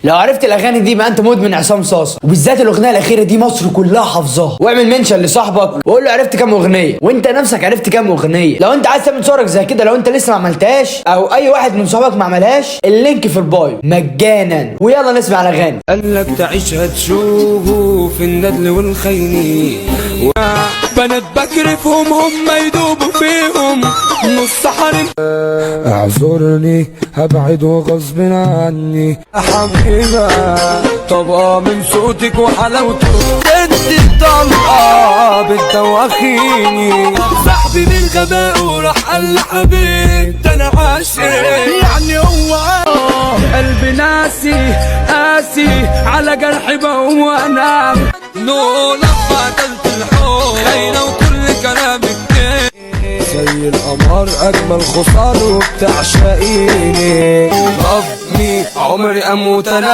لو عرفت الاغاني دي بقى انت مدمن عصام صاصا، وبالذات الاغنيه الاخيره دي مصر كلها حافظاها. واعمل منشن لصاحبك وقول له عرفت كام اغنيه، وانت نفسك عرفت كام اغنيه. لو انت عايز تعمل صورك زي كده، لو انت لسه ما عملتهاش او اي واحد من صحابك ما عملهاش، اللينك في البايو مجانا. ويلا نسمع الاغاني. قالك تعيشها تشوف الندل والخيني، بنات بكرفهم هم يدوبوا فيهم نص حرم. اعذرني هبعد وغصب عني حبيبة طبقة من صوتك وحلاوته بدي الطلقة بتدوخيني. صاحبي من غباء وراح قال لحبيب ده انا عاشق، يعني هو قلبي ناسي قاسي على جرحي بقوم وانام. لما قتلت الحب خاينة وكل كلامك زي القمر اجمل خصال وبتعشقيني. ربني عمري اموت انا